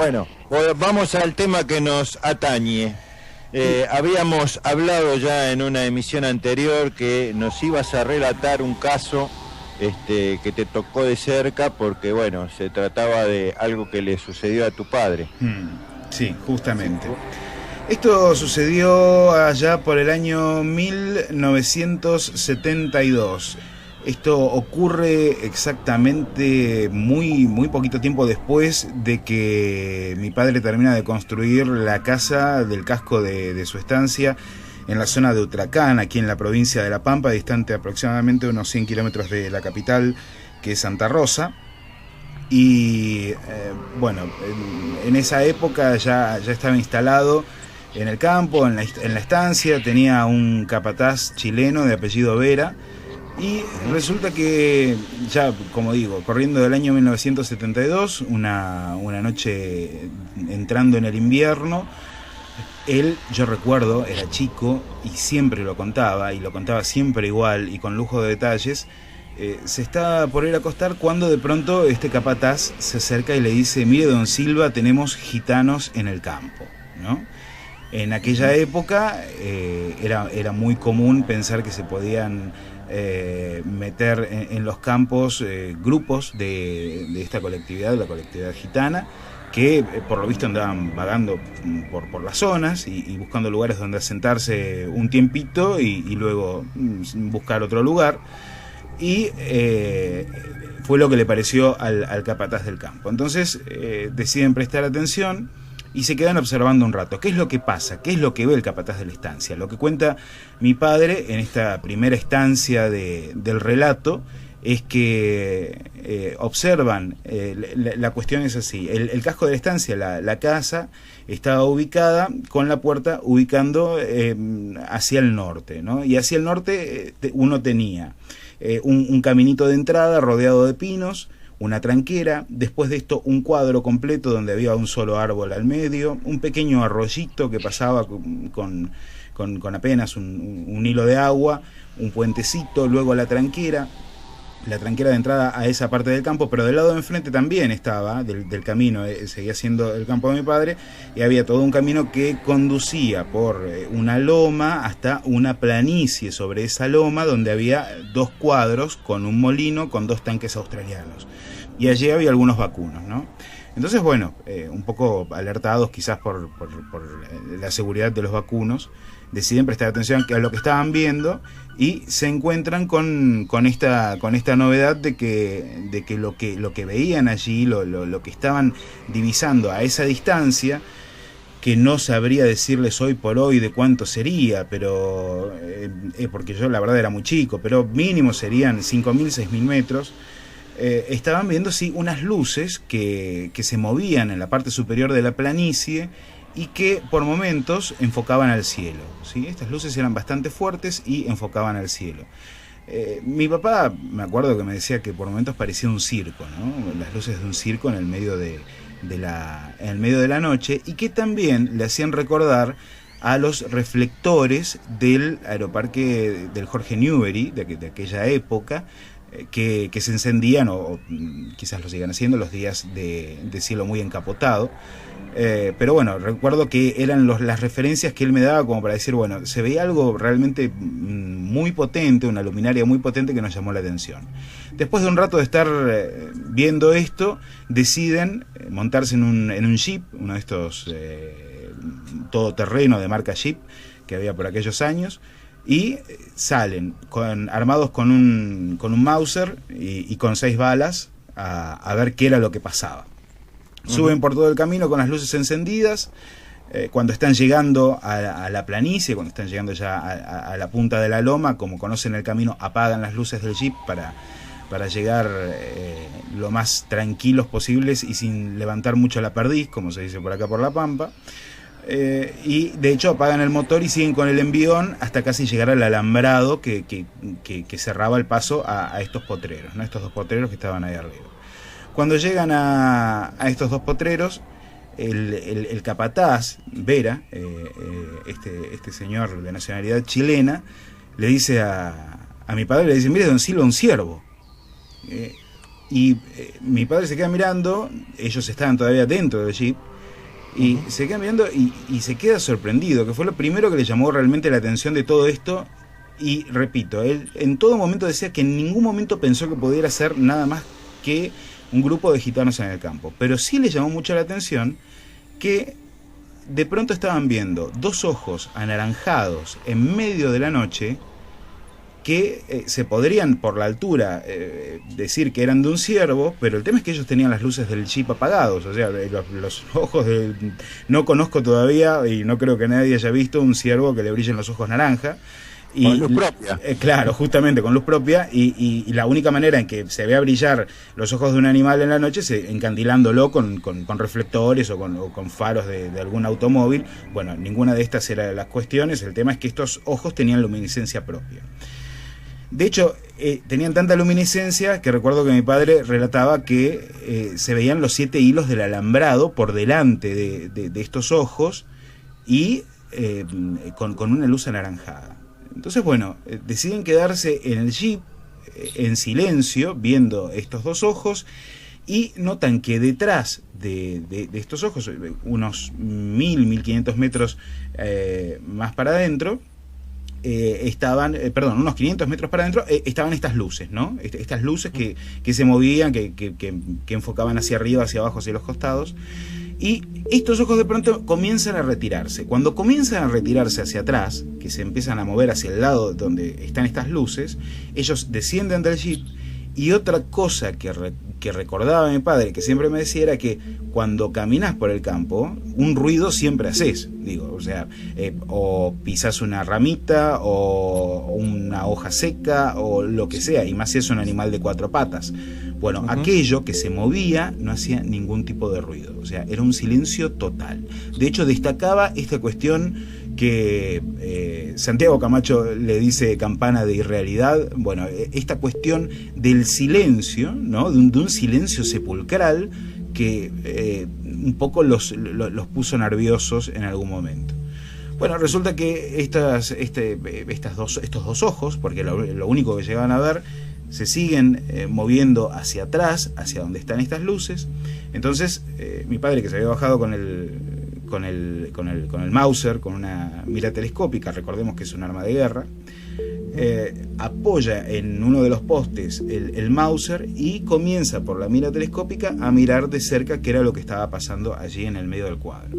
Bueno, vamos al tema que nos atañe. Habíamos hablado ya en una emisión anterior que nos ibas a relatar un caso que te tocó de cerca porque, bueno, se trataba de algo que le sucedió a tu padre. Sí, justamente. Esto sucedió allá por el año 1972. Esto ocurre exactamente muy poquito tiempo después de que mi padre termina de construir la casa del casco de su estancia en la zona de Utracán, aquí en la provincia de La Pampa, distante aproximadamente unos 100 kilómetros de la capital, que es Santa Rosa. Y bueno, en esa época ya estaba instalado en el campo, en la estancia, tenía un capataz chileno de apellido Vera. Y resulta que ya, como digo, corriendo del año 1972, una noche entrando en el invierno, él, yo recuerdo, era chico y siempre lo contaba, y lo contaba siempre igual y con lujo de detalles, se estaba por ir a acostar cuando de pronto este capataz se acerca y le dice: mire, don Silva, tenemos gitanos en el campo, ¿no? En aquella época era muy común pensar que se podían meter en los campos grupos de esta colectividad, la colectividad gitana, que por lo visto andaban vagando por las zonas y buscando lugares donde asentarse un tiempito y luego buscar otro lugar. Y fue lo que le pareció al capataz del campo. Entonces deciden prestar atención y se quedan observando un rato. ¿Qué es lo que pasa? ¿Qué es lo que ve el capataz de la estancia? Lo que cuenta mi padre en esta primera estancia del relato es que observan, la cuestión es así: el casco de la estancia, la casa, estaba ubicada con la puerta ubicando hacia el norte, ¿no? Y hacia el norte uno tenía un caminito de entrada rodeado de pinos, una tranquera, después de esto un cuadro completo donde había un solo árbol al medio, un pequeño arroyito que pasaba con apenas un hilo de agua, un puentecito, luego la tranquera de entrada a esa parte del campo, pero del lado de enfrente también estaba, del camino, seguía siendo el campo de mi padre, y había todo un camino que conducía por una loma hasta una planicie sobre esa loma, donde había 2 cuadros con un molino con 2 tanques australianos, y allí había algunos vacunos, ¿no? Entonces, bueno, un poco alertados quizás por la seguridad de los vacunos, deciden prestar atención a lo que estaban viendo y se encuentran con esta novedad de que lo que veían allí, lo que estaban divisando a esa distancia, que no sabría decirles hoy por hoy de cuánto sería, pero porque yo la verdad era muy chico, pero mínimo serían 5.000, 6.000 metros. Estaban viendo, sí, unas luces que se movían en la parte superior de la planicie y que por momentos enfocaban al cielo, ¿sí? Estas luces eran bastante fuertes y enfocaban al cielo. Mi papá, me acuerdo que me decía que por momentos parecía un circo, ¿no? Las luces de un circo en el medio de la noche, y que también le hacían recordar a los reflectores del aeroparque del Jorge Newbery de aquella época, que se encendían, o quizás lo sigan haciendo, los días de cielo muy encapotado. Pero bueno, recuerdo que eran las referencias que él me daba como para decir, bueno, se veía algo realmente muy potente, una luminaria muy potente que nos llamó la atención. Después de un rato de estar viendo esto, deciden montarse en un jeep, uno de estos todoterreno de marca Jeep que había por aquellos años, y salen armados con un Mauser y con 6 balas a ver qué era lo que pasaba. Suben por todo el camino con las luces encendidas. Cuando están llegando a la planicie, cuando están llegando ya a la punta de la loma, como conocen el camino, apagan las luces del jeep para llegar lo más tranquilos posibles y sin levantar mucho la perdiz, como se dice por acá por La Pampa. Y de hecho apagan el motor y siguen con el envión hasta casi llegar al alambrado que cerraba el paso a estos potreros, ¿no? Estos 2 potreros que estaban ahí arriba. Cuando llegan a estos 2 potreros, el capataz, Vera, este señor de nacionalidad chilena, le dice a mi padre, le dice: mire, don Silva, un ciervo. Mi padre se queda mirando, ellos estaban todavía dentro del jeep, Y se queda mirando y se queda sorprendido, que fue lo primero que le llamó realmente la atención de todo esto. Y repito, él en todo momento decía que en ningún momento pensó que pudiera ser nada más que un grupo de gitanos en el campo. Pero sí le llamó mucho la atención que de pronto estaban viendo dos ojos anaranjados en medio de la noche que se podrían por la altura decir que eran de un ciervo, pero el tema es que ellos tenían las luces del jeep apagados, o sea, los ojos no conozco todavía y no creo que nadie haya visto un ciervo que le brillen los ojos naranja. Y, con luz propia. Claro, justamente con luz propia, y la única manera en que se vea brillar los ojos de un animal en la noche es encandilándolo con reflectores o con faros de algún automóvil. Bueno, ninguna de estas eran las cuestiones, el tema es que estos ojos tenían luminiscencia propia. De hecho, tenían tanta luminiscencia que recuerdo que mi padre relataba que se veían los 7 hilos del alambrado por delante de estos ojos y con una luz anaranjada. Entonces, bueno, deciden quedarse en el jeep en silencio, viendo estos dos ojos, y notan que detrás de estos ojos, unos 1.500 metros más para adentro, unos 500 metros para adentro, estaban estas luces, ¿no? Estas luces que se movían, que enfocaban hacia arriba, hacia abajo, hacia los costados. Y estos ojos de pronto comienzan a retirarse. Cuando comienzan a retirarse hacia atrás, que se empiezan a mover hacia el lado donde están estas luces, ellos descienden del jeep. Y otra cosa que recordaba mi padre, que siempre me decía, era que cuando caminas por el campo, un ruido siempre haces. Digo, o sea, o pisas una ramita, o una hoja seca, o lo que sea, y más si es un animal de 4 patas. Bueno, aquello que se movía no hacía ningún tipo de ruido, o sea, era un silencio total. De hecho, destacaba esta cuestión que Santiago Camacho le dice campana de irrealidad. Bueno, esta cuestión del silencio, ¿no? De un silencio sepulcral que un poco los puso nerviosos en algún momento. Bueno, resulta que estos dos ojos, porque lo único que llegaban a ver, se siguen moviendo hacia atrás, hacia donde están estas luces. Entonces, mi padre, que se había bajado con el Mauser, con una mira telescópica, recordemos que es un arma de guerra, apoya en uno de los postes el Mauser y comienza por la mira telescópica a mirar de cerca qué era lo que estaba pasando allí en el medio del cuadro.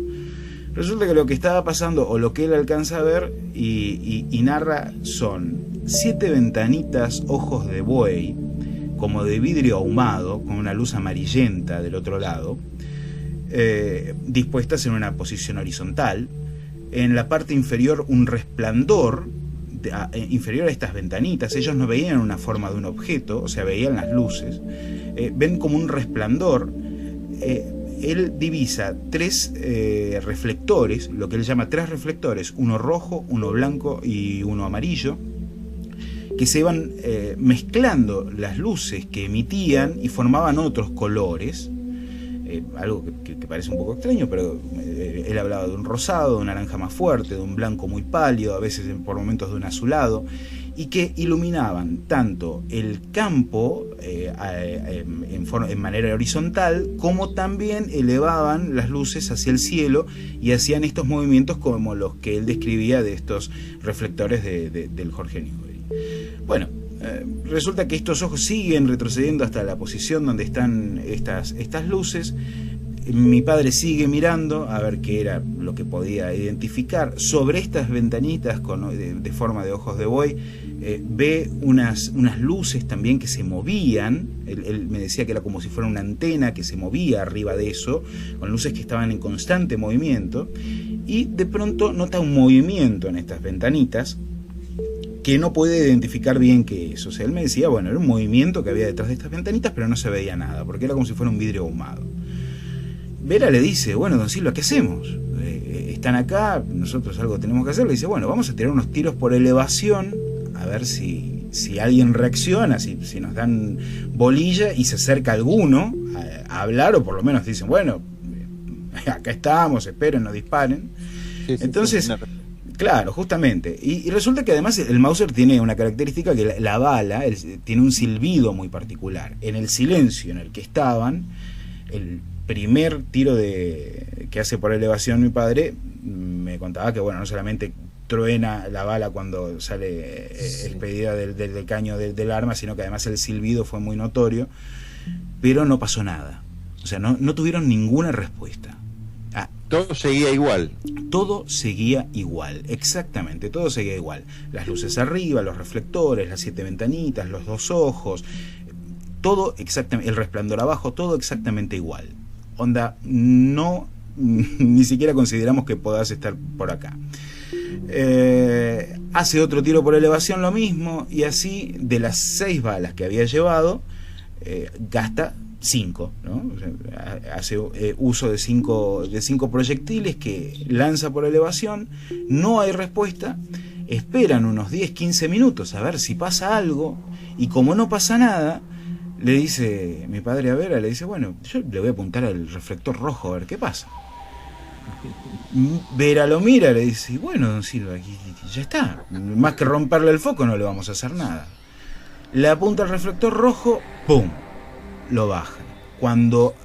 Resulta que lo que estaba pasando, o lo que él alcanza a ver y narra, son 7 ventanitas ojos de buey, como de vidrio ahumado, con una luz amarillenta del otro lado, dispuestas en una posición horizontal. En la parte inferior un resplandor inferior a estas ventanitas. Ellos no veían una forma de un objeto, o sea, veían las luces. Ven como un resplandor. Él divisa 3 reflectores, lo que él llama 3 reflectores, uno rojo, uno blanco y uno amarillo, que se iban mezclando las luces que emitían y formaban otros colores. Algo que parece un poco extraño, pero él hablaba de un rosado, de un naranja más fuerte, de un blanco muy pálido, a veces por momentos de un azulado, y que iluminaban tanto el campo en manera horizontal, como también elevaban las luces hacia el cielo y hacían estos movimientos como los que él describía de estos reflectores del Jorge Newbery. Bueno, resulta que estos ojos siguen retrocediendo hasta la posición donde están estas luces. Mi padre sigue mirando a ver qué era lo que podía identificar. Sobre estas ventanitas de forma de ojos de buey, ve unas luces también que se movían. Él me decía que era como si fuera una antena que se movía arriba de eso, con luces que estaban en constante movimiento. Y de pronto nota un movimiento en estas ventanitas que no puede identificar bien qué es. O sea, él me decía, bueno, era un movimiento que había detrás de estas ventanitas, pero no se veía nada, porque era como si fuera un vidrio ahumado. Vera le dice, bueno, don Silva, ¿qué hacemos? Están acá, nosotros algo tenemos que hacer. Le dice, bueno, vamos a tirar unos tiros por elevación, a ver si alguien reacciona, si nos dan bolilla y se acerca alguno a hablar, o por lo menos dicen, bueno, acá estamos, esperen, no disparen. Sí, entonces... Sí, claro, justamente. Y resulta que además el Mauser tiene una característica, que la bala tiene un silbido muy particular. En el silencio en el que estaban, el primer tiro que hace por elevación mi padre, me contaba que, bueno, no solamente truena la bala cuando sale expedida del caño del arma, sino que además el silbido fue muy notorio, pero no pasó nada. O sea, no tuvieron ninguna respuesta. Todo seguía igual. Todo seguía igual, exactamente, todo seguía igual. Las luces arriba, los reflectores, las 7 ventanitas, los 2 ojos, todo exactamente, el resplandor abajo, todo exactamente igual. Onda, no, ni siquiera consideramos que podás estar por acá. Hace otro tiro por elevación, lo mismo, y así de las 6 balas que había llevado, gasta 5, ¿no? O sea, hace uso de 5 proyectiles que lanza por elevación, no hay respuesta, esperan unos 10-15 minutos a ver si pasa algo, y como no pasa nada, le dice mi padre a Vera, le dice, bueno, yo le voy a apuntar al reflector rojo a ver qué pasa. Vera lo mira, le dice, bueno, don Silva, aquí ya está, más que romperle el foco no le vamos a hacer nada. Le apunta al reflector rojo, ¡pum!, lo baja. Cuando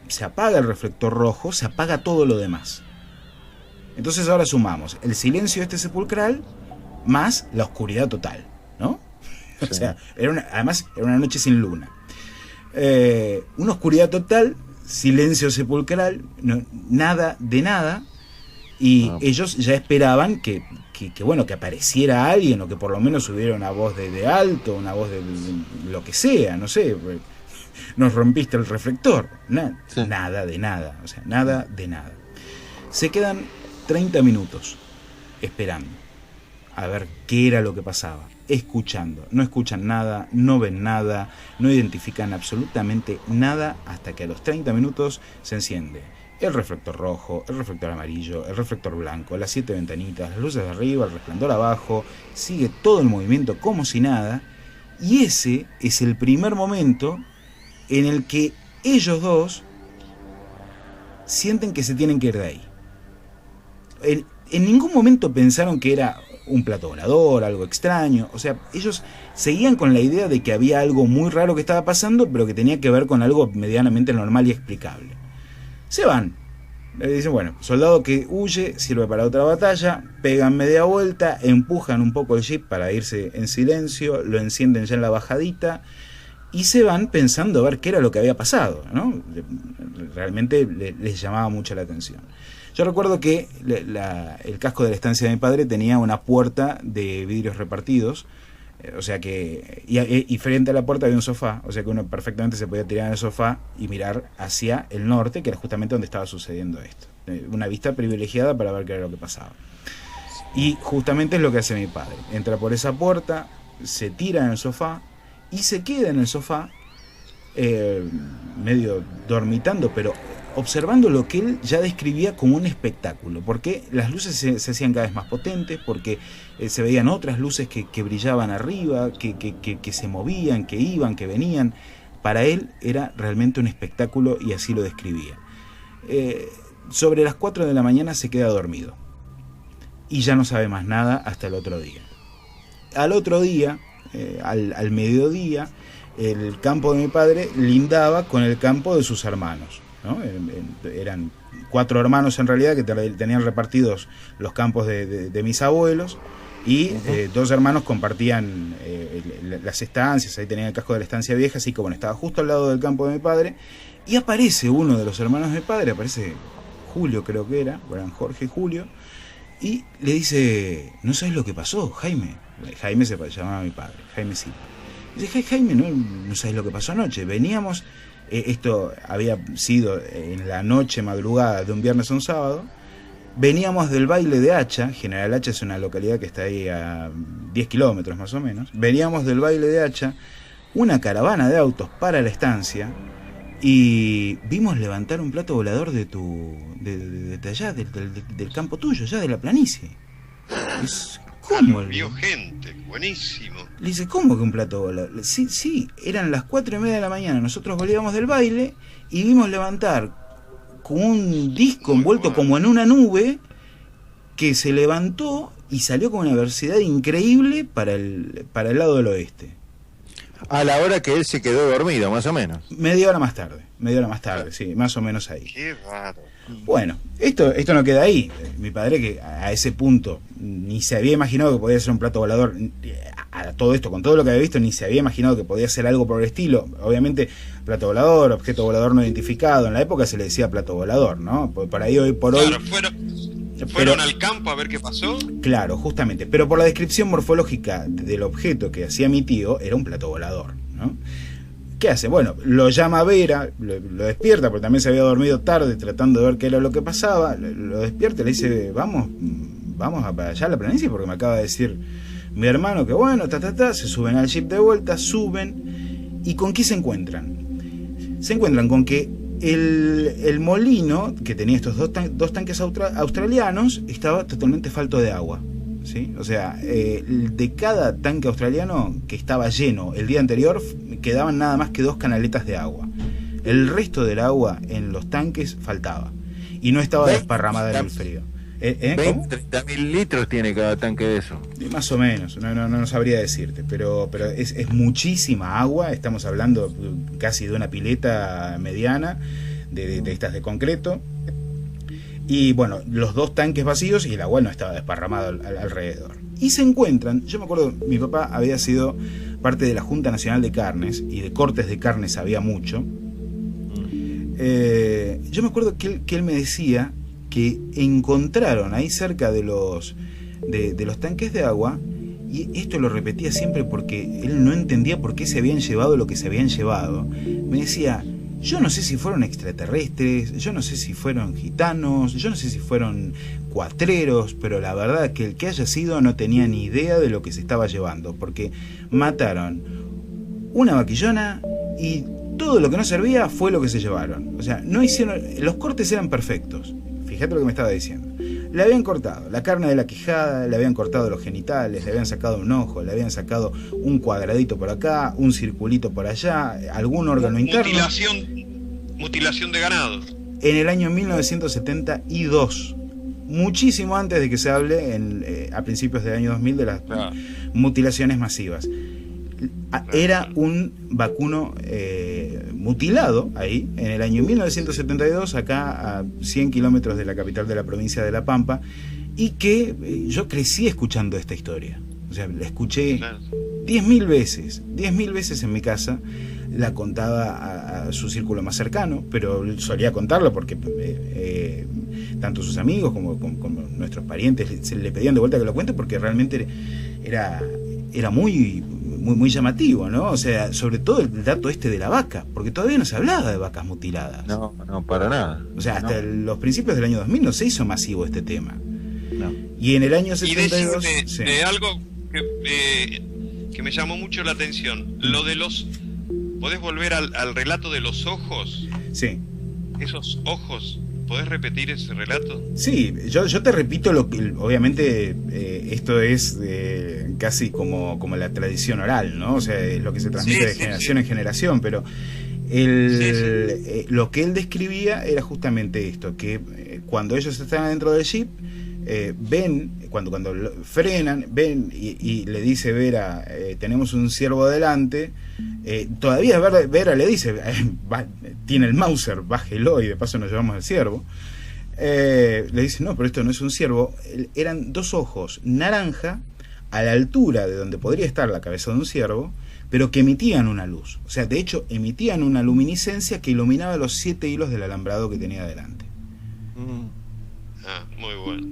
se apaga el reflector rojo, se apaga todo lo demás. Entonces ahora sumamos el silencio sepulcral más la oscuridad total, ¿no? Sí. O sea, además era una noche sin luna. Una oscuridad total, silencio sepulcral, nada de nada, y ellos ya esperaban que apareciera alguien, o que por lo menos hubiera una voz de alto, una voz de lo que sea, no sé, nos rompiste el reflector, nada de nada, o sea, nada de nada. Se quedan 30 minutos esperando a ver qué era lo que pasaba, escuchando, no escuchan nada, no ven nada, no identifican absolutamente nada, hasta que a los 30 minutos se enciende el reflector rojo, el reflector amarillo, el reflector blanco, las 7 ventanitas, las luces de arriba, el resplandor abajo, sigue todo el movimiento como si nada, y ese es el primer momento en el que ellos dos sienten que se tienen que ir de ahí. En ningún momento pensaron que era un plato volador, algo extraño. O sea, ellos seguían con la idea de que había algo muy raro que estaba pasando, pero que tenía que ver con algo medianamente normal y explicable. Se van. Le dicen, bueno, soldado que huye sirve para otra batalla. Pegan media vuelta, empujan un poco el jeep para irse en silencio, lo encienden ya en la bajadita y se van pensando a ver qué era lo que había pasado, ¿no? Realmente les llamaba mucho la atención. Yo recuerdo que el casco de la estancia de mi padre tenía una puerta de vidrios repartidos, o sea que, y frente a la puerta había un sofá, o sea que uno perfectamente se podía tirar en el sofá y mirar hacia el norte, que era justamente donde estaba sucediendo esto. Una vista privilegiada para ver qué era lo que pasaba. Y justamente es lo que hace mi padre. Entra por esa puerta, se tira en el sofá y se queda en el sofá, medio dormitando, pero observando lo que él ya describía como un espectáculo, porque las luces se hacían cada vez más potentes, porque se veían otras luces que brillaban arriba, que se movían, que iban, que venían. Para él era realmente un espectáculo y así lo describía. Sobre las 4 de la mañana se queda dormido y ya no sabe más nada hasta el otro día. Al otro día, al mediodía, el campo de mi padre lindaba con el campo de sus hermanos, ¿no? Eran 4 hermanos en realidad que tenían repartidos los campos de mis abuelos, y 2 hermanos compartían las estancias. Ahí tenían el casco de la estancia vieja, así que bueno, estaba justo al lado del campo de mi padre, y aparece uno de los hermanos de mi padre, aparece Julio, creo que eran Jorge y Julio, y le dice, ¿no sabes lo que pasó, Jaime? Jaime se llamaba mi padre, Jaime Silva. Dice, Jaime, ¿no sabes lo que pasó anoche? Veníamos, esto había sido en la noche madrugada de un viernes a un sábado, veníamos del baile de Hacha. General Hacha es una localidad que está ahí a 10 kilómetros más o menos. Veníamos del baile de Hacha, una caravana de autos para la estancia, y vimos levantar un plato volador de allá, del campo tuyo, ya de la planicie. ¿Cómo? Vio gente, buenísimo. Le dice, ¿cómo que un plato volador? Sí, eran las 4:30 de la mañana, nosotros volvíamos del baile y vimos levantar con un disco envuelto como en una nube, que se levantó y salió con una velocidad increíble para el lado del oeste. a la hora que él se quedó dormido, más o menos. Media hora más tarde, sí, más o menos ahí. Qué raro. Bueno, esto no queda ahí. Mi padre, que a ese punto ni se había imaginado que podía ser un plato volador, a todo esto, con todo lo que había visto, ni se había imaginado que podía ser algo por el estilo. Obviamente, plato volador, objeto volador no identificado, en la época se le decía plato volador, ¿no? Por ahí hoy por hoy... ¿Fueron al campo a ver qué pasó? Claro, justamente, pero por la descripción morfológica del objeto que hacía mi tío, era un plato volador, ¿no? ¿Qué hace? Bueno, lo llama a Vera, lo despierta, porque también se había dormido tarde tratando de ver qué era lo que pasaba, lo despierta y le dice, vamos para allá a la planicie, porque me acaba de decir mi hermano que bueno, se suben al jeep de vuelta, suben, ¿y con qué se encuentran? Se encuentran con que el molino, que tenía estos dos tanques australianos, estaba totalmente falto de agua, ¿sí? O sea, de cada tanque australiano que estaba lleno el día anterior, quedaban nada más que 2 canaletas de agua. El resto del agua en los tanques faltaba. Y no estaba desparramada en el frío. 30.000 litros tiene cada tanque de eso. Más o menos, no sabría decirte, pero es muchísima agua. Estamos hablando casi de una pileta mediana, de estas de concreto. Y bueno, los 2 tanques vacíos y el agua no estaba desparramado alrededor. Y se encuentran, yo me acuerdo, mi papá había sido parte de la Junta Nacional de Carnes, y de cortes de carnes sabía mucho. Yo me acuerdo que él me decía que encontraron ahí cerca de los tanques de agua, y esto lo repetía siempre porque él no entendía por qué se habían llevado lo que se habían llevado. Me decía, yo no sé si fueron extraterrestres, yo no sé si fueron gitanos, yo no sé si fueron cuatreros, pero la verdad que el que haya sido no tenía ni idea de lo que se estaba llevando, porque mataron una vaquillona y todo lo que no servía fue lo que se llevaron. O sea, no hicieron, los cortes eran perfectos. Fíjate lo que me estaba diciendo. Le habían cortado la carne de la quijada, le habían cortado los genitales, le habían sacado un ojo, le habían sacado un cuadradito por acá, un circulito por allá, algún órgano interno. Mutilación de ganado. En el año 1972, muchísimo antes de que se hable a principios del año 2000 de las mutilaciones masivas. Era un vacuno mutilado ahí en el año 1972, acá a 100 kilómetros de la capital de la provincia de La Pampa, y que yo crecí escuchando esta historia. O sea, la escuché 10.000 veces en mi casa. La contaba a su círculo más cercano, pero solía contarlo porque tanto sus amigos como nuestros parientes se le pedían de vuelta que lo cuente, porque realmente era muy llamativo, ¿no? O sea, sobre todo el dato este de la vaca, porque todavía no se hablaba de vacas mutiladas. No, para nada. O sea, hasta los principios del año 2000 no se hizo masivo este tema. No. Y en el año 72... Y decime, algo que me llamó mucho la atención, lo de los... ¿Podés volver al relato de los ojos? Sí. Esos ojos... ¿Podés repetir ese relato? Sí, yo te repito lo que obviamente esto es casi como la tradición oral, ¿no? O sea, es lo que se transmite de generación en generación, pero lo que él describía era justamente esto, que cuando ellos estaban dentro del jeep, ven, cuando frenan, ven y le dice Vera, tenemos un ciervo adelante. Todavía Vera le dice, tiene el Mauser, bájelo y de paso nos llevamos el ciervo. Le dice, no, pero esto no es un ciervo. Eran 2 ojos naranja a la altura de donde podría estar la cabeza de un ciervo, pero que emitían una luz. O sea, de hecho, emitían una luminiscencia que iluminaba los 7 hilos del alambrado que tenía delante. Muy bueno.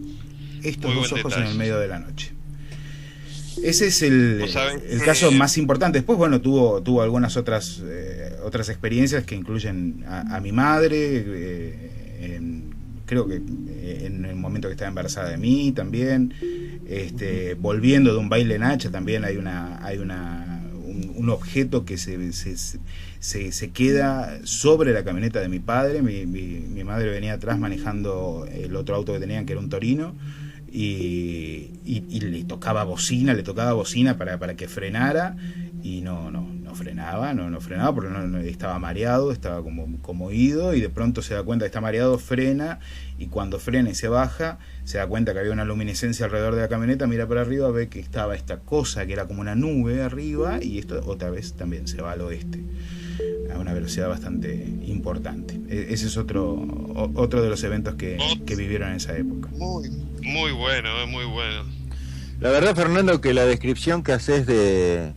Estos 2 ojos en el medio de la noche. Ese es el caso más importante. Después, bueno, tuvo algunas otras experiencias que incluyen a mi madre, creo que en el momento que estaba embarazada de mí también, volviendo de un baile en hacha también hay un objeto que se queda sobre la camioneta de mi padre. Mi madre venía atrás manejando el otro auto que tenían, que era un Torino, y le tocaba bocina para que frenara, y no no frenaba porque no estaba mareado, estaba como ido, y de pronto se da cuenta que está mareado, frena, y cuando frena y se baja, se da cuenta que había una luminiscencia alrededor de la camioneta, mira para arriba, ve que estaba esta cosa que era como una nube arriba, y esto otra vez también se va al oeste a una velocidad bastante importante. Ese es otro de los eventos que vivieron en esa época. Muy bueno, muy bueno. La verdad, Fernando, que la descripción que haces de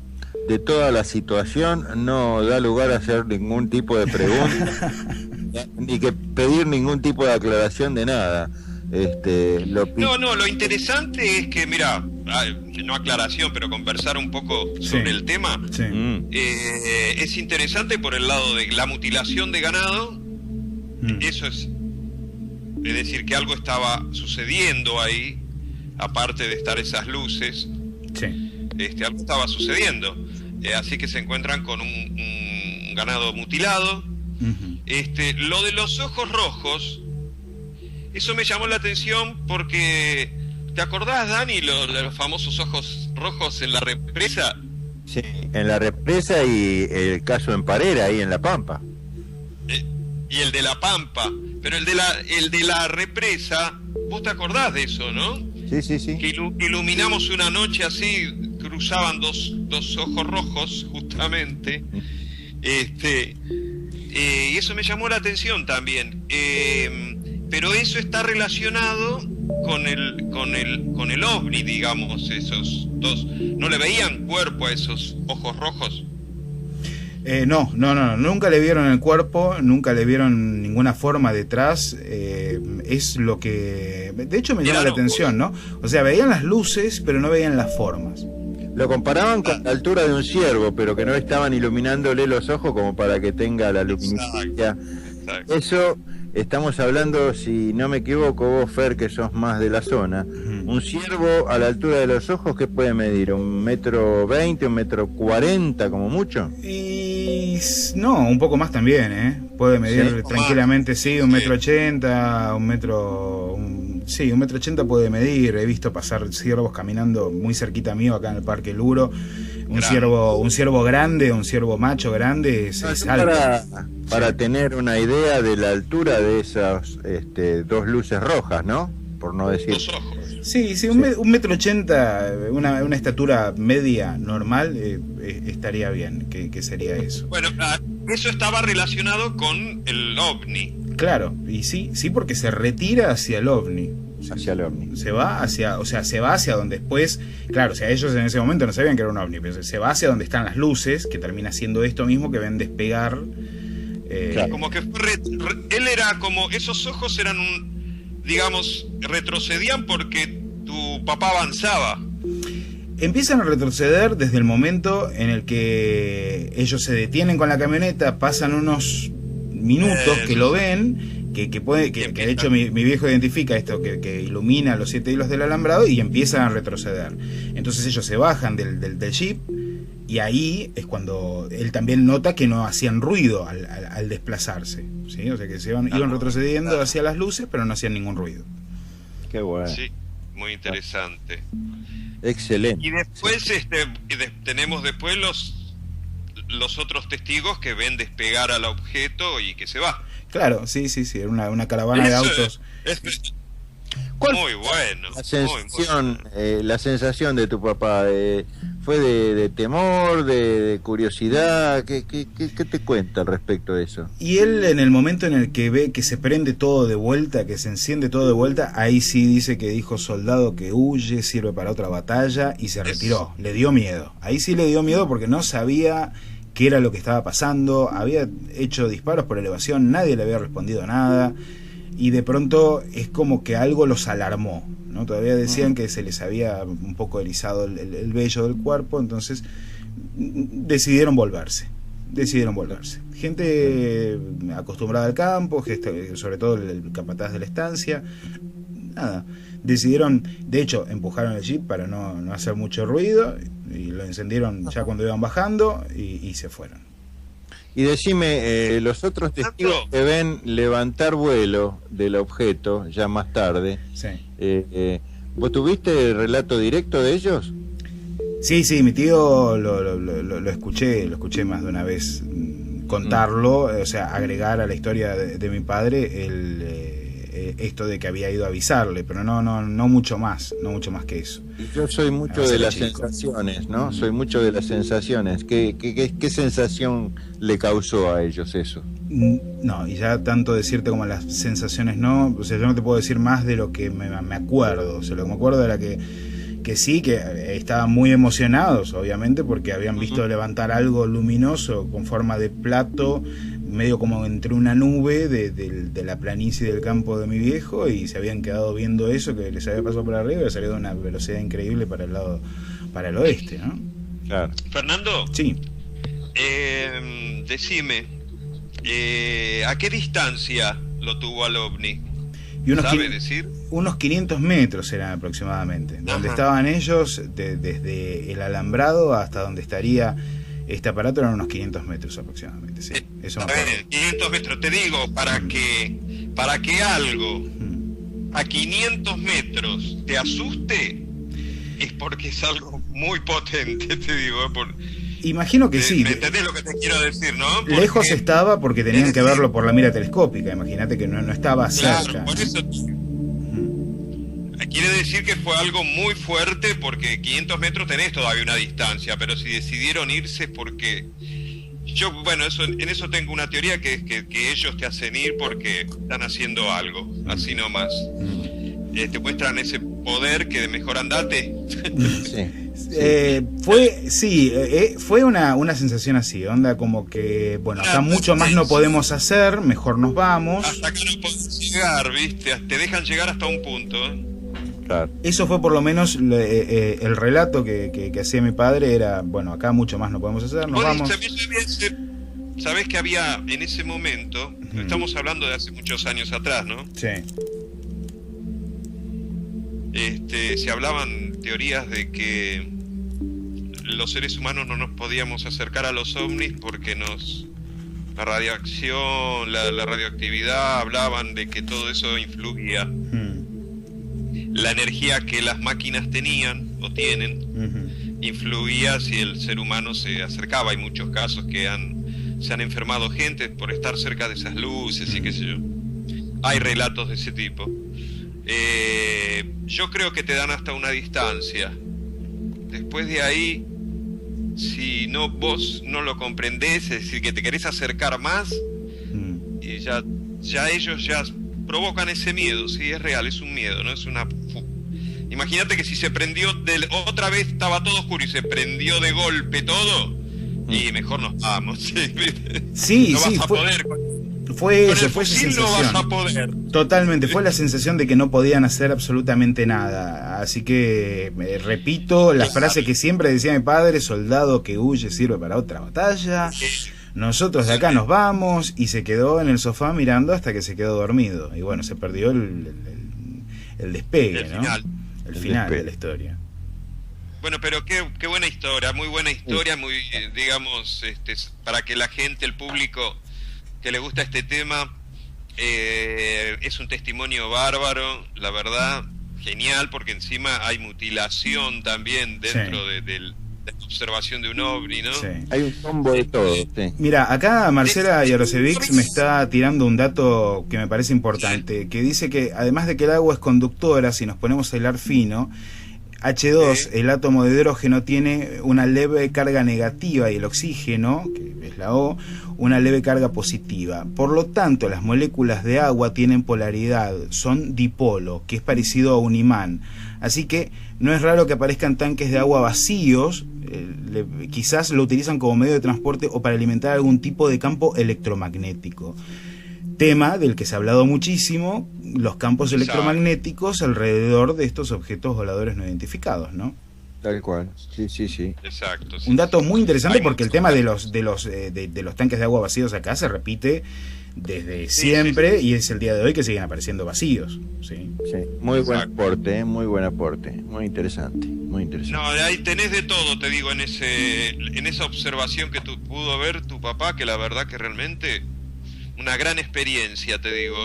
toda la situación no da lugar a hacer ningún tipo de pregunta ni que pedir ningún tipo de aclaración de nada. Lo interesante es que, mira, no aclaración, pero conversar un poco sobre el tema. Sí. Es interesante por el lado de la mutilación de ganado. Eso es decir, que algo estaba sucediendo ahí, aparte de estar esas luces. Sí. Algo estaba sucediendo. Así que se encuentran con un ganado mutilado. Lo de los ojos rojos, eso me llamó la atención porque, ¿te acordás, Dani, de los famosos ojos rojos en la represa? Sí, en la represa, y el caso en Parera, ahí en La Pampa. Y el de La Pampa, pero el de la represa, vos te acordás de eso, ¿no? Sí. Que iluminamos una noche así, cruzaban dos ojos rojos, justamente. Y eso me llamó la atención también. Pero eso está relacionado con el ovni, digamos, esos dos. ¿No le veían cuerpo a esos ojos rojos? No, nunca le vieron el cuerpo, nunca le vieron ninguna forma detrás. Es lo que, de hecho, me llama la atención, ¿no? O sea, veían las luces, pero no veían las formas. Lo comparaban con la altura de un ciervo, pero que no estaban iluminándole los ojos como para que tenga la luminiscencia. Exacto. Eso, estamos hablando, si no me equivoco, vos, Fer, que sos más de la zona, un ciervo a la altura de los ojos, ¿qué puede medir? ¿1,20 metros, 1,40 metros como mucho? Y no, un poco más también, ¿eh? Puede medir tranquilamente, sí, 1,80 metros, 1,80 puede medir. He visto pasar ciervos caminando muy cerquita mío acá en el Parque Luro. Un ciervo grande, un ciervo macho grande es alto. Para tener una idea de la altura de esas dos luces rojas, ¿no? Por no decir. Dos ojos. Sí, 1,80 m, una estatura media normal, estaría bien, que sería eso. Bueno, eso estaba relacionado con el ovni. Claro, y sí, porque se retira hacia el ovni. Hacia el ovni. Se va hacia donde después, claro, o sea, ellos en ese momento no sabían que era un ovni, pero se va hacia donde están las luces, que termina siendo esto mismo que ven despegar. Claro. Como que él era como, esos ojos eran digamos, retrocedían porque tu papá avanzaba. Empiezan a retroceder desde el momento en el que ellos se detienen con la camioneta, pasan unos minutos que lo ven, que de hecho mi viejo identifica esto, que ilumina los 7 hilos del alambrado, y empiezan a retroceder. Entonces ellos se bajan del jeep, y ahí es cuando él también nota que no hacían ruido al desplazarse, ¿sí? O sea que iban retrocediendo hacia las luces, pero no hacían ningún ruido. Qué bueno. Sí, muy interesante. Excelente. Y después tenemos después los otros testigos que ven despegar al objeto y que se va. Claro, sí, era una caravana de autos. Muy bueno. La sensación de tu papá, ¿fue de temor, de curiosidad? ¿Qué te cuenta al respecto de eso? Y él, en el momento en el que ve que se prende todo de vuelta, que se enciende todo de vuelta, ahí sí dice que dijo: soldado que huye, sirve para otra batalla, y se retiró. Le dio miedo. Ahí sí le dio miedo porque no sabía qué era lo que estaba pasando. Había hecho disparos por elevación, nadie le había respondido nada. Y de pronto es como que algo los alarmó, ¿no? Todavía decían que se les había un poco erizado el vello del cuerpo, entonces decidieron volverse. Gente acostumbrada al campo, sobre todo el capataz de la estancia, nada, decidieron, de hecho, empujaron el jeep para no hacer mucho ruido, y lo encendieron ya cuando iban bajando, y se fueron. Y decime, los otros testigos que ven levantar vuelo del objeto ya más tarde, sí. ¿Vos tuviste el relato directo de ellos? Sí, mi tío lo escuché más de una vez contarlo, o sea, agregar a la historia de mi padre esto de que había ido a avisarle, pero no mucho más que eso. Yo soy mucho de las sensaciones, ¿no? Soy mucho de las sensaciones. ¿Qué sensación le causó a ellos eso? No, y ya tanto decirte como las sensaciones no, o sea, yo no te puedo decir más de lo que me acuerdo. O sea, lo que me acuerdo era que sí, que estaban muy emocionados, obviamente, porque habían visto levantar algo luminoso con forma de plato, medio como entre una nube de la planicie del campo de mi viejo, y se habían quedado viendo eso que les había pasado por arriba y salió de una velocidad increíble para el oeste, ¿no? Claro. Fernando. Sí. Decime, ¿a qué distancia lo tuvo al ovni? ¿Sabe decir? Unos 500 metros eran aproximadamente. Donde estaban ellos, desde el alambrado hasta donde estaría este aparato, eran unos 500 metros aproximadamente. Sí, eso a ver, 500 metros, te digo, para que algo a 500 metros te asuste, es porque es algo muy potente, te digo. Imagino que sí. ¿Me entendés lo que te quiero decir, no? Porque lejos estaba porque tenían que verlo por la mira telescópica. Imagínate que no estaba cerca. Claro, por eso quiere decir que fue algo muy fuerte, porque 500 metros tenés todavía una distancia, pero si decidieron irse porque... en eso tengo una teoría, que es que ellos te hacen ir porque están haciendo algo, así nomás. Te muestran ese poder que de mejor andate. Fue una sensación así, onda como que, bueno, acá mucho más no podemos hacer, mejor nos vamos. Hasta acá no podés llegar, ¿viste? Te dejan llegar hasta un punto, Claro. Eso fue por lo menos el relato que hacía mi padre, era, bueno, acá mucho más no podemos hacer, nos vamos. ¿Sabés que había en ese momento? Estamos hablando de hace muchos años atrás, ¿no? Sí. Se hablaban teorías de que los seres humanos no nos podíamos acercar a los ovnis porque la radiación, la radioactividad, hablaban de que todo eso influía. La energía que las máquinas tenían o tienen influía si el ser humano se acercaba. Hay muchos casos que se han enfermado gente por estar cerca de esas luces y qué sé yo. Hay relatos de ese tipo. Yo creo que te dan hasta una distancia. Después de ahí, si vos no lo comprendés, es decir, que te querés acercar más, y ya ellos ya provocan ese miedo. Sí, es real, es un miedo, no es una... Imagínate que si se prendió otra vez, estaba todo oscuro y se prendió de golpe todo, y mejor nos vamos. Sí, no sí, vas a poder. Fue esa sensación. No vas a poder. Totalmente, fue la sensación de que no podían hacer absolutamente nada. Así que, repito la frase que siempre decía mi padre: soldado que huye sirve para otra batalla. Nosotros de acá nos vamos. Y se quedó en el sofá mirando hasta que se quedó dormido. Y bueno, se perdió el despegue, ¿no? El final de la historia. Bueno, pero qué buena historia, muy buena historia, muy, digamos, para que la gente, el público que le gusta este tema, es un testimonio bárbaro, la verdad, genial, porque encima hay mutilación también dentro de la observación de un ovni, ¿no? Sí. Hay un combo de todo. Sí. Mira, acá Marcela Yarosevic me está tirando un dato que me parece importante, que dice que además de que el agua es conductora, si nos ponemos a hilar fino, H2, el átomo de hidrógeno, tiene una leve carga negativa y el oxígeno, que es la O, una leve carga positiva. Por lo tanto, las moléculas de agua tienen polaridad, son dipolo, que es parecido a un imán. Así que no es raro que aparezcan tanques de agua vacíos, quizás lo utilizan como medio de transporte o para alimentar algún tipo de campo electromagnético. Tema del que se ha hablado muchísimo, los campos electromagnéticos alrededor de estos objetos voladores no identificados, ¿no? Tal cual, sí. Exacto. Sí. Un dato muy interesante porque el tema de los tanques de agua vacíos acá se repite desde siempre y es el día de hoy que siguen apareciendo vacíos. Sí. Muy buen aporte, muy interesante, No, ahí tenés de todo, te digo, en esa observación que pudo ver tu papá, que la verdad que realmente una gran experiencia, te digo,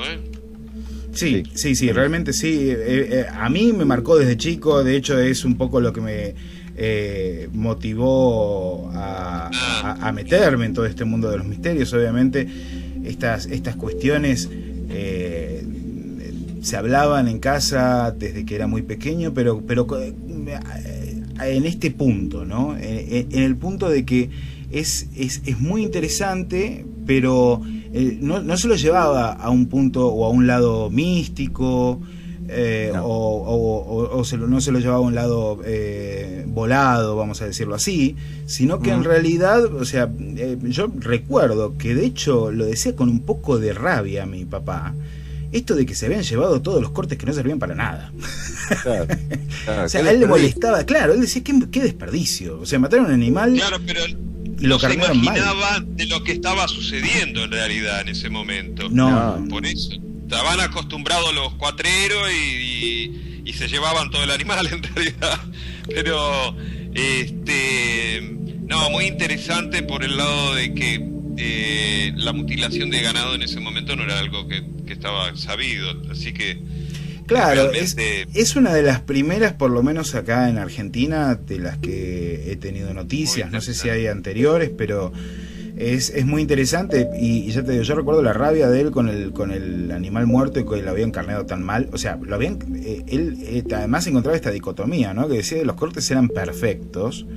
Sí, realmente sí. A mí me marcó desde chico, de hecho es un poco lo que motivó a meterme en todo este mundo de los misterios. Obviamente estas cuestiones se hablaban en casa desde que era muy pequeño, pero en este punto, ¿no? En el punto de que es muy interesante, pero no se lo llevaba a un punto o a un lado místico, no. No se lo llevaba a un lado volado, vamos a decirlo así, sino que en realidad, o sea, yo recuerdo que de hecho lo decía con un poco de rabia mi papá, esto de que se habían llevado todos los cortes que no servían para nada. Claro, o sea, a él le molestaba, claro, él decía, qué desperdicio, o sea, mataron a un animal. Claro, pero y lo se cargaron imaginaba mal de lo que estaba sucediendo en realidad en ese momento. No. Por eso estaban acostumbrados los cuatreros y se llevaban todo el animal en realidad. Pero no, muy interesante por el lado de que la mutilación de ganado en ese momento no era algo que estaba sabido, así que claro, realmente es una de las primeras, por lo menos acá en Argentina, de las que he tenido noticias. No sé si hay anteriores, pero es muy interesante. Y ya te digo, yo recuerdo la rabia de él con el animal muerto y que lo habían carneado tan mal. O sea, él además encontraba esta dicotomía, ¿no? Que decía que los cortes eran perfectos.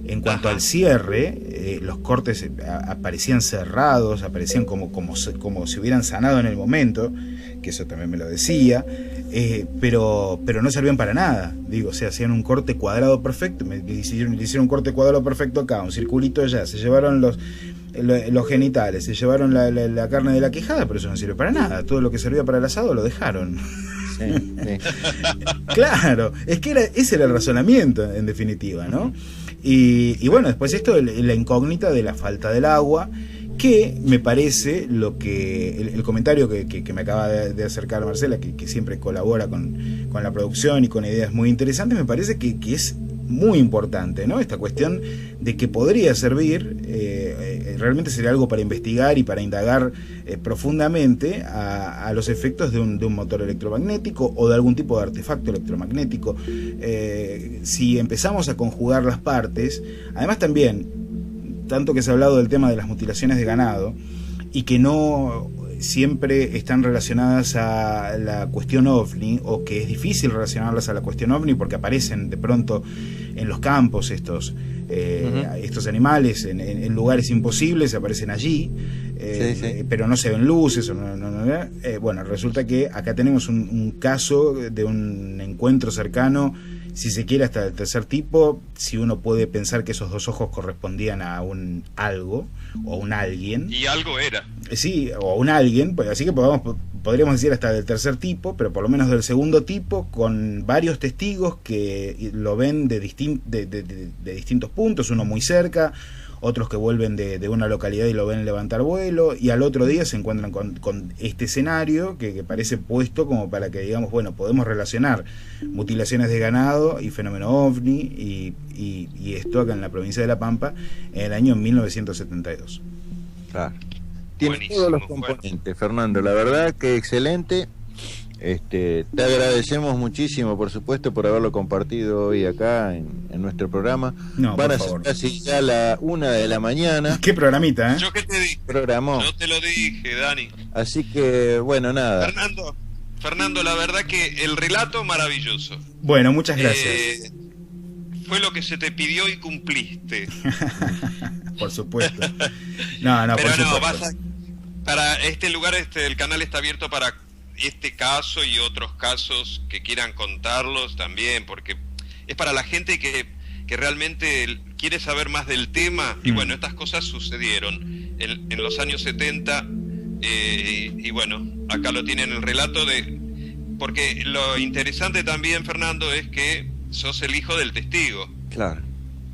En cuanto al cierre, los cortes aparecían cerrados, aparecían como si hubieran sanado en el momento, que eso también me lo decía, pero no servían para nada. Digo, o sea, hacían un corte cuadrado perfecto, le hicieron un corte cuadrado perfecto acá, un circulito allá, se llevaron los genitales, se llevaron la carne de la quijada, pero eso no sirve para nada. Todo lo que servía para el asado lo dejaron. Sí. Claro, es que ese era el razonamiento, en definitiva, ¿no? Y bueno, después esto, la incógnita de la falta del agua, que me parece lo que el comentario que me acaba de acercar Marcela, que siempre colabora con la producción y con ideas muy interesantes, me parece que es muy importante, ¿no? Esta cuestión de que podría servir, realmente sería algo para investigar y para indagar profundamente a los efectos de un motor electromagnético o de algún tipo de artefacto electromagnético. Si empezamos a conjugar las partes, además también, tanto que se ha hablado del tema de las mutilaciones de ganado y que no siempre están relacionadas a la cuestión ovni, o que es difícil relacionarlas a la cuestión ovni porque aparecen de pronto en los campos estos animales en lugares imposibles, aparecen allí, sí. Pero no se ven luces, bueno, resulta que acá tenemos un caso de un encuentro cercano, si se quiere hasta el tercer tipo, si uno puede pensar que esos dos ojos correspondían a un algo o un alguien. Y algo era. Sí, o un alguien, pues, así que podríamos decir hasta del tercer tipo, pero por lo menos del segundo tipo, con varios testigos que lo ven de distintos puntos, uno muy cerca, otros que vuelven de una localidad y lo ven levantar vuelo, y al otro día se encuentran con este escenario que parece puesto como para que digamos, bueno, podemos relacionar mutilaciones de ganado y fenómeno ovni y esto acá en la provincia de La Pampa en el año 1972. Claro. Tiene Buenísimo, todos los componentes, Fernando, la verdad que excelente. Te agradecemos muchísimo, por supuesto, por haberlo compartido hoy acá en nuestro programa. No, van por a favor. ser casi ya la 1 de la mañana. Qué programita, ¿eh? Yo que te dije, Programó. yo te lo dije, Dani. Así que, bueno, nada. Fernando, la verdad que el relato maravilloso. Bueno, muchas gracias. Fue lo que se te pidió y cumpliste. Por supuesto. No, pero por supuesto. Para este lugar, el canal está abierto para este caso y otros casos que quieran contarlos también, porque es para la gente que realmente quiere saber más del tema. Y bueno, estas cosas sucedieron en los años 70 y bueno, acá lo tienen el relato porque lo interesante también, Fernando, es que sos el hijo del testigo. Claro.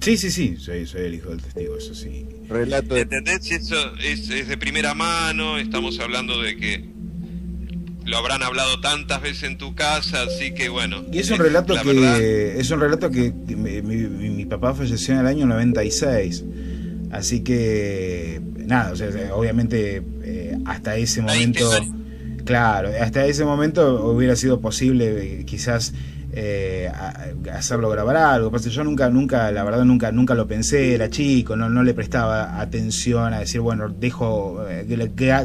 Sí, soy el hijo del testigo, eso sí. Relato de... ¿Entendés? Eso es de primera mano, estamos hablando de que lo habrán hablado tantas veces en tu casa, así que bueno. Y es un relato que mi papá falleció en el año 96, así que nada, o sea, obviamente hasta ese momento, claro, hasta ese momento hubiera sido posible quizás hacerlo grabar algo. Pues yo nunca, la verdad nunca lo pensé, era chico, no le prestaba atención a decir, bueno,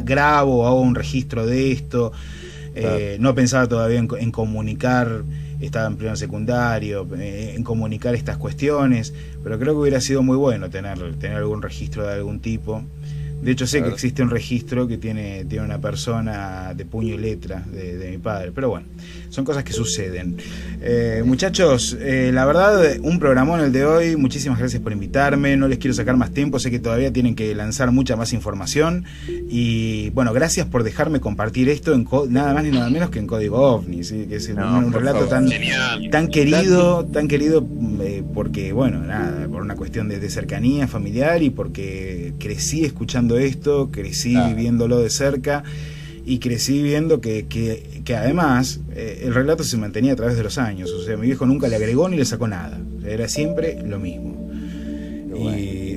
grabo, hago un registro de esto. No pensaba todavía en comunicar, estaba en pleno secundario, en comunicar estas cuestiones, pero creo que hubiera sido muy bueno tener algún registro de algún tipo. De hecho sé que existe un registro que tiene una persona de puño y letra de mi padre, pero bueno, son cosas que suceden. Muchachos, la verdad, un programón el de hoy. Muchísimas gracias por invitarme, no les quiero sacar más tiempo, sé que todavía tienen que lanzar mucha más información, y bueno, gracias por dejarme compartir esto en nada más ni nada menos que en Código OVNI, ¿sí? Que es un relato tan querido, porque bueno, nada, por una cuestión de cercanía familiar, y porque crecí escuchando esto, crecí viviéndolo de cerca, y crecí viendo que además el relato se mantenía a través de los años. O sea, mi viejo nunca le agregó ni le sacó nada, era siempre lo mismo. Y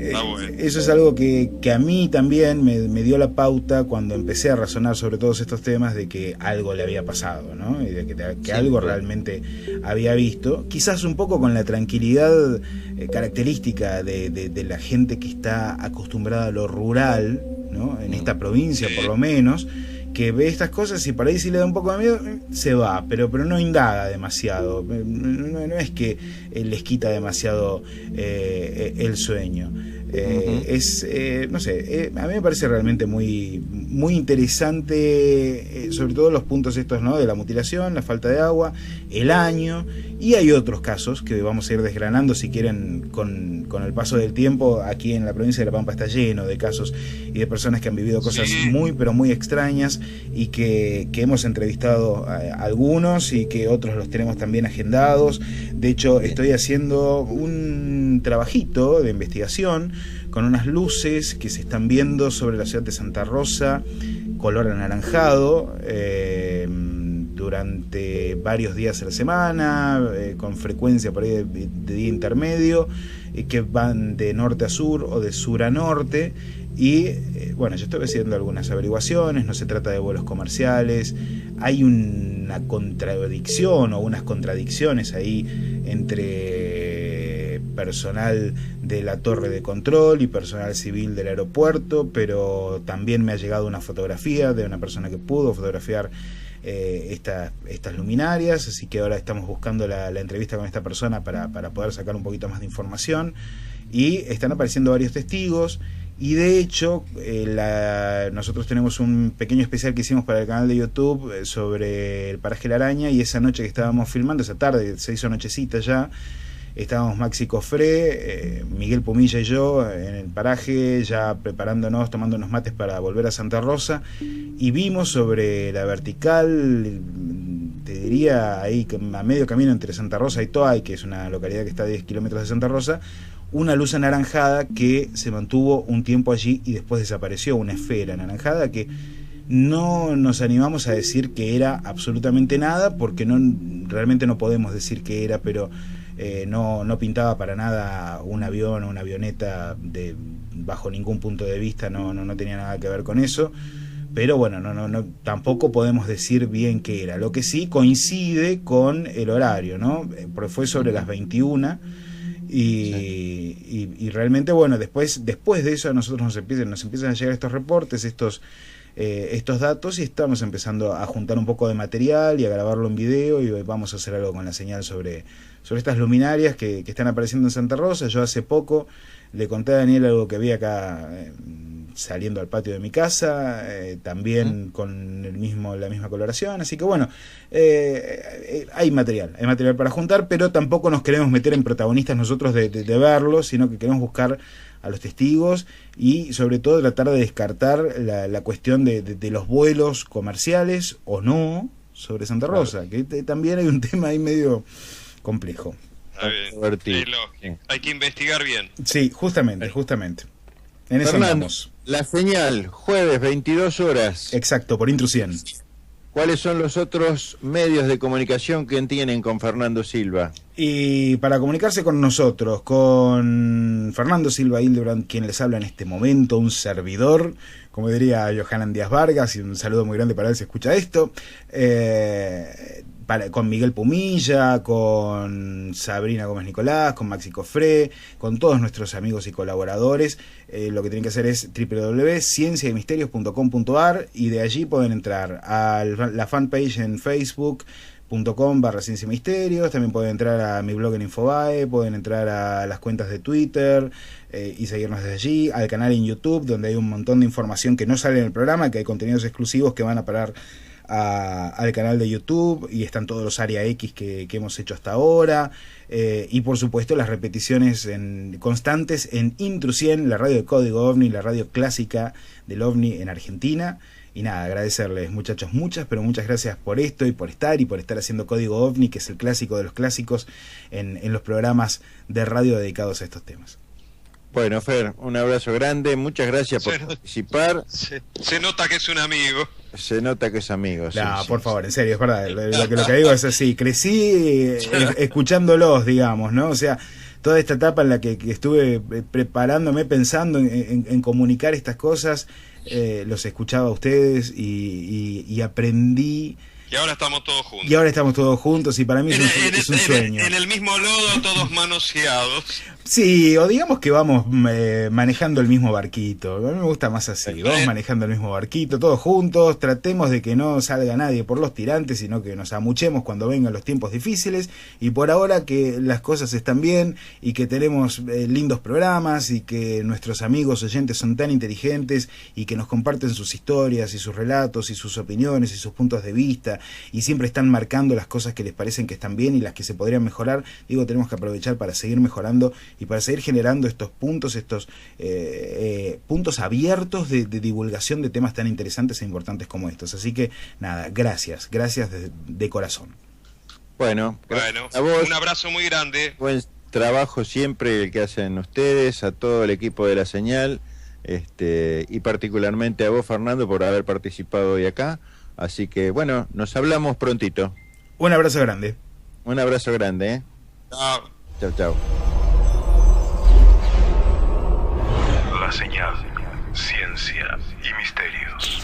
eso es algo que a mí también me dio la pauta cuando empecé a razonar sobre todos estos temas, de que algo le había pasado, ¿no? Y de que algo realmente había visto, quizás un poco con la tranquilidad característica de la gente que está acostumbrada a lo rural, ¿no? En esta provincia por lo menos, que ve estas cosas y por ahí sí le da un poco de miedo, se va, pero no indaga demasiado, no es que les quita demasiado el sueño. No sé, a mí me parece realmente muy interesante, sobre todo los puntos estos, ¿no? De la mutilación, la falta de agua, el año, y hay otros casos que vamos a ir desgranando si quieren con el paso del tiempo. Aquí en la provincia de La Pampa está lleno de casos y de personas que han vivido cosas muy pero muy extrañas, y que hemos entrevistado a algunos, y que otros los tenemos también agendados. De hecho, estoy haciendo un trabajito de investigación con unas luces que se están viendo sobre la ciudad de Santa Rosa, color anaranjado, durante varios días a la semana, con frecuencia por ahí de día intermedio, que van de norte a sur o de sur a norte. Y bueno, yo estoy haciendo algunas averiguaciones, no se trata de vuelos comerciales, hay una contradicción o unas contradicciones ahí entre personal de la torre de control y personal civil del aeropuerto, pero también me ha llegado una fotografía de una persona que pudo fotografiar estas luminarias, así que ahora estamos buscando la entrevista con esta persona para poder sacar un poquito más de información, y están apareciendo varios testigos. Y de hecho, nosotros tenemos un pequeño especial que hicimos para el canal de YouTube sobre el paraje La Araña, y esa noche que estábamos filmando, esa tarde, se hizo nochecita ya, estábamos Maxi Cofré, Miguel Pumilla y yo en el paraje, ya preparándonos, tomando unos mates para volver a Santa Rosa, y vimos sobre la vertical, te diría ahí a medio camino entre Santa Rosa y Toay, que es una localidad que está a 10 kilómetros de Santa Rosa, una luz anaranjada que se mantuvo un tiempo allí y después desapareció, una esfera anaranjada que no nos animamos a decir que era absolutamente nada, porque realmente no podemos decir que era, pero no pintaba para nada un avión o una avioneta bajo ningún punto de vista, no tenía nada que ver con eso. Pero bueno, tampoco podemos decir bien qué era. Lo que sí coincide con el horario, ¿no? Porque fue sobre las 21. Y realmente, bueno, después de eso a nosotros nos empiezan a llegar estos reportes, estos datos, y estamos empezando a juntar un poco de material y a grabarlo en video, y vamos a hacer algo con la señal sobre estas luminarias que están apareciendo en Santa Rosa. Yo hace poco le conté a Daniel algo que vi acá saliendo al patio de mi casa, también con la misma coloración, así que bueno, hay material para juntar, pero tampoco nos queremos meter en protagonistas nosotros de verlo, sino que queremos buscar a los testigos y sobre todo tratar de descartar la cuestión de los vuelos comerciales o no sobre Santa Rosa, que también hay un tema ahí medio complejo. Hay que investigar bien. Sí, justamente. En eso andamos. La señal, jueves, 22 horas. Exacto, por Intrusión. ¿Cuáles son los otros medios de comunicación que tienen con Fernando Silva? Y para comunicarse con nosotros, con Fernando Silva Hildebrand, quien les habla en este momento, un servidor, como diría Johanan Díaz Vargas, y un saludo muy grande para él si escucha esto, con Miguel Pumilla, con Sabrina Gómez Nicolás, con Maxi Cofré, con todos nuestros amigos y colaboradores. Lo que tienen que hacer es www.cienciaymisterios.com.ar y de allí pueden entrar a la fanpage en facebook.com/Ciencia y Misterios, también pueden entrar a mi blog en Infobae, pueden entrar a las cuentas de Twitter y seguirnos desde allí, al canal en YouTube, donde hay un montón de información que no sale en el programa, que hay contenidos exclusivos que van a parar al canal de YouTube, y están todos los Área X que hemos hecho hasta ahora, y por supuesto las repeticiones constantes en Intru 100, la radio de Código OVNI, la radio clásica del OVNI en Argentina. Y nada, agradecerles, muchachos, muchas gracias por esto y por estar haciendo Código OVNI, que es el clásico de los clásicos en los programas de radio dedicados a estos temas. Bueno, Fer, un abrazo grande, muchas gracias por participar. Se nota que es un amigo. Se nota que es amigo. No, sí, por sí, favor, en serio, es verdad. Lo que digo es así, crecí escuchándolos, digamos, ¿no? O sea, toda esta etapa en la que estuve preparándome, pensando en comunicar estas cosas, los escuchaba a ustedes y aprendí. Y ahora estamos todos juntos. Y para mí es un sueño. En el mismo lodo, todos manoseados. Sí, o digamos que vamos manejando el mismo barquito. A mí me gusta más así, vamos manejando el mismo barquito, todos juntos, tratemos de que no salga nadie por los tirantes, sino que nos amuchemos cuando vengan los tiempos difíciles, y por ahora que las cosas están bien, y que tenemos lindos programas, y que nuestros amigos oyentes son tan inteligentes, y que nos comparten sus historias, y sus relatos, y sus opiniones, y sus puntos de vista, y siempre están marcando las cosas que les parecen que están bien, y las que se podrían mejorar. Digo, tenemos que aprovechar para seguir mejorando, y para seguir generando estos puntos abiertos de divulgación de temas tan interesantes e importantes como estos. Así que nada, gracias de corazón. Bueno, a vos, un abrazo muy grande. Buen trabajo siempre el que hacen ustedes, a todo el equipo de La Señal, y particularmente a vos, Fernando, por haber participado hoy acá. Así que bueno, nos hablamos prontito. Un abrazo grande. Un abrazo grande, ¿eh? Chao. Chau, chau. La Señal, Ciencia y Misterios.